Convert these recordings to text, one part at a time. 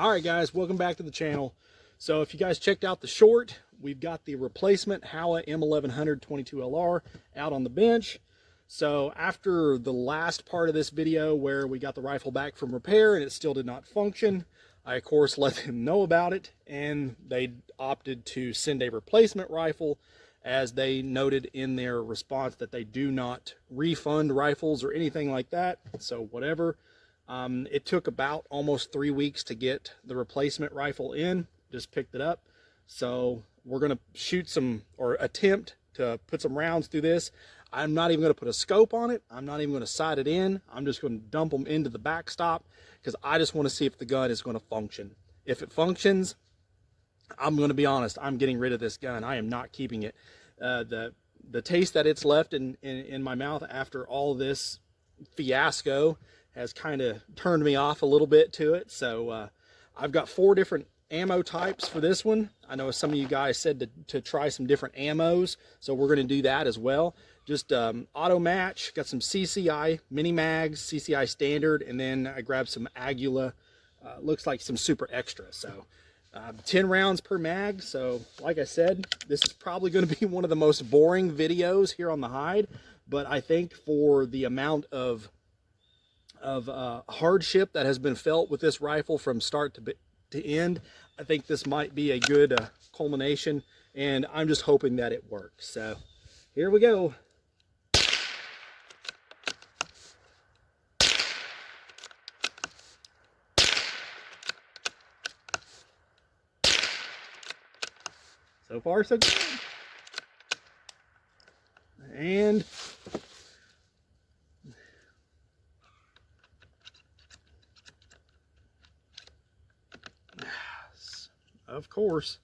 All right, guys, welcome back to the channel. So if you guys checked out the short, we've got the replacement Howa M1100 22LR out on the bench. So after the last part of this video where we got the rifle back from repair and it still did not function, I of course let them know about it, and they opted to send a replacement rifle, as they noted in their response that they do not refund rifles or anything like that. So whatever. It took about almost 3 weeks to get the replacement rifle in. Just picked it up. So we're going to shoot some, or attempt to put some rounds through this. I'm not even going to put a scope on it. I'm not even going to sight it in. I'm just going to dump them into the backstop because I just want to see if the gun is going to function. If it functions, I'm going to be honest, I'm getting rid of this gun. I am not keeping it. The taste that it's left in my mouth after all this fiasco has kind of turned me off a little bit to it. So I've got 4 different ammo types for this one. I know some of you guys said to try some different ammos, so we're going to do that as well. Just auto match, got some CCI mini mags, CCI standard, and then I grabbed some Agula, looks like some super extra. So 10 rounds per mag. So like I said, this is probably going to be one of the most boring videos here on the hide, but I think for the amount of hardship that has been felt with this rifle from start to end, I think this might be a good culmination, and I'm just hoping that it works. So here we go. So far so good. And of course,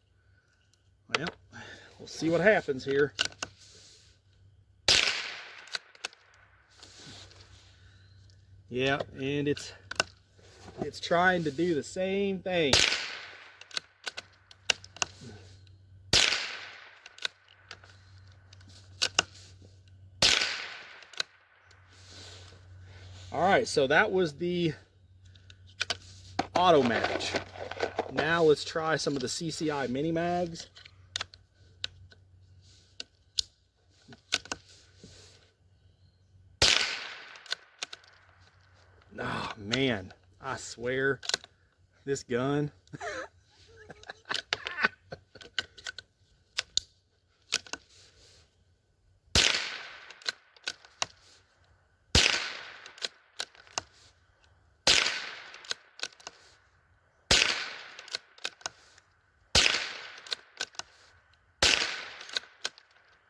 well, we'll see what happens here. Yeah, and it's trying to do the same thing. All right, so that was the auto match. Now let's try some of the CCI mini mags. Oh man, I swear, this gun.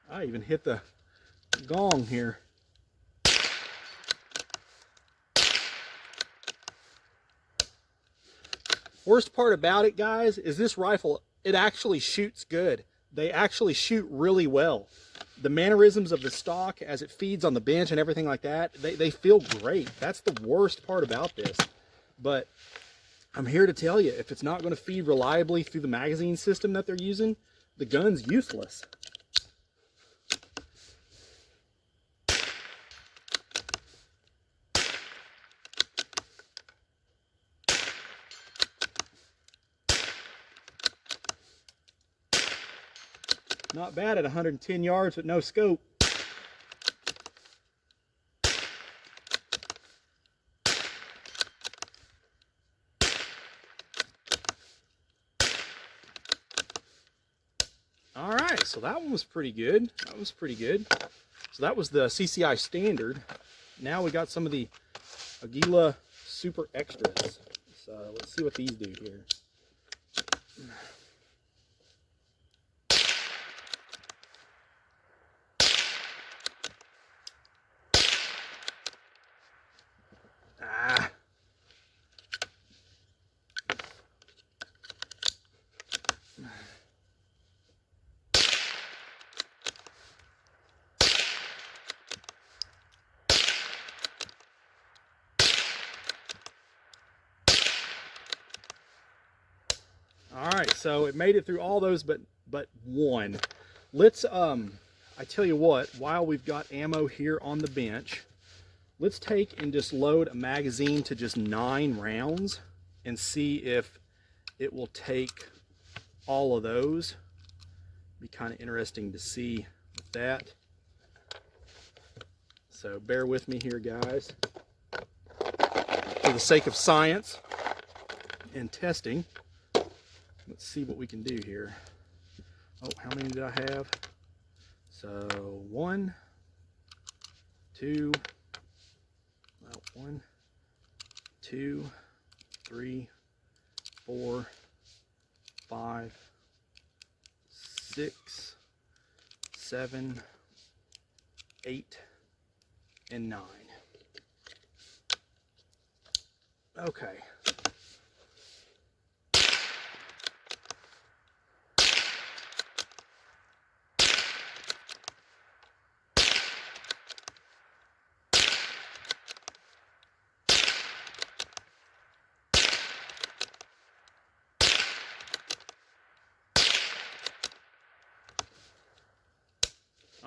I even hit the gong here. Worst part about it, guys, is this rifle, it actually shoots good. They actually shoot really well. The mannerisms of the stock as it feeds on the bench and everything like that, they feel great. That's the worst part about this. But I'm here to tell you, if it's not going to feed reliably through the magazine system that they're using, the gun's useless. Not bad at 110 yards with no scope. All right, so that one was pretty good. That was pretty good. So that was the CCI standard. Now we got some of the Agila super extras. So let's see what these do here. All right, so it made it through all those but one. Let's I tell you what, while we've got ammo here on the bench, let's take and just load a magazine to just 9 rounds and see if it will take all of those. Be kind of interesting to see with that. So bear with me here, guys. For the sake of science and testing, let's see what we can do here. Oh, how many did I have? So 1, 2, well, 1, 2, 3, 4, 5, 6, 7, 8, and 9. Okay.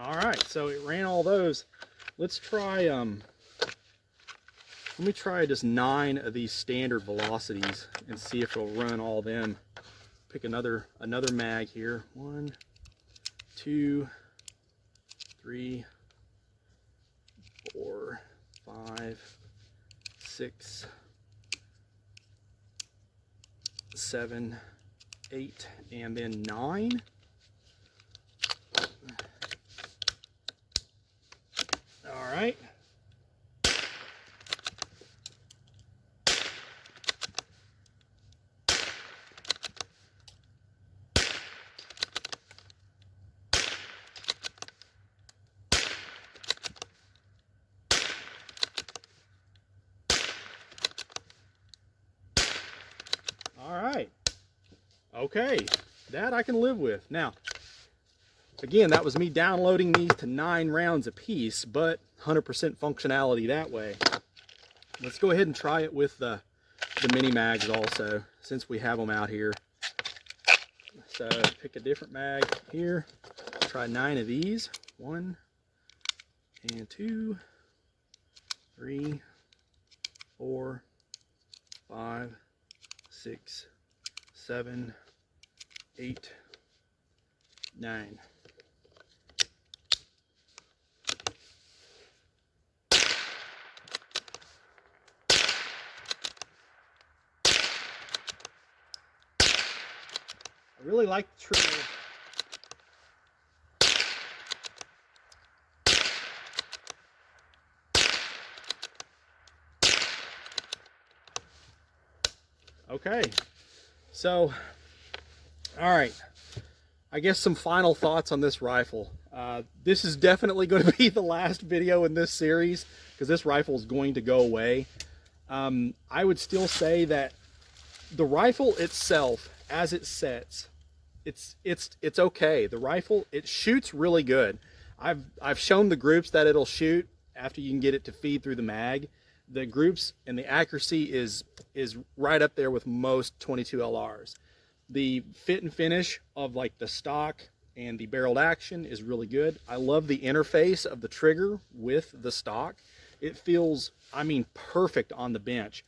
All right, so it ran all those. Let's try, let me try just 9 of these standard velocities and see if it'll run all them. Pick another mag here. 1, 2, 3, 4, 5, 6, 7, 8, and then 9. All right. All right. Okay, that I can live with. Now, again, that was me downloading these to 9 rounds a piece, but 100% functionality that way. Let's go ahead and try it with the mini mags also, since we have them out here. So pick a different mag here. Try 9 of these. 1 and 2, 3, 4, 5, 6, 7, 8, 9. I really like the trigger. Okay, so, all right, I guess some final thoughts on this rifle. This is definitely going to be the last video in this series because this rifle is going to go away. I would still say that the rifle itself, as it sets, it's okay. The rifle, it shoots really good. I've shown the groups that it'll shoot after you can get it to feed through the mag. The groups and the accuracy is right up there with most 22 LRs. The fit and finish of like the stock and the barreled action is really good. I love the interface of the trigger with the stock. It feels, I mean, perfect on the bench.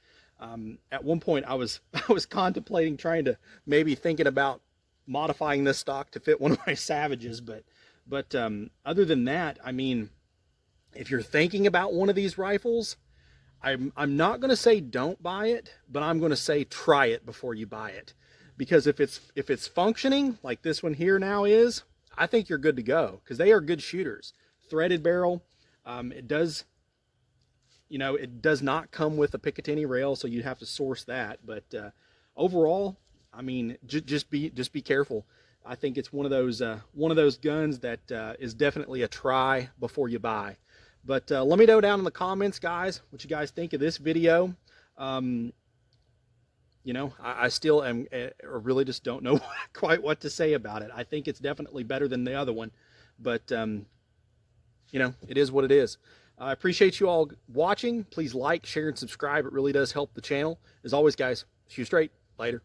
At one point I was contemplating maybe thinking about modifying this stock to fit one of my Savages, but other than that, I mean, if you're thinking about one of these rifles, I'm not going to say don't buy it, but I'm going to say try it before you buy it. Because if it's functioning like this one here now is, I think you're good to go, because they are good shooters. Threaded barrel, it does, you know, it does not come with a Picatinny rail, so you have to source that. But overall, I mean, just be careful. I think it's one of those guns that is definitely a try before you buy. But let me know down in the comments, guys, what you guys think of this video. You know, I still am, or really just don't know quite what to say about it. I think it's definitely better than the other one, but you know, it is what it is. I appreciate you all watching. Please like, share, and subscribe. It really does help the channel. As always, guys, shoot straight. Later.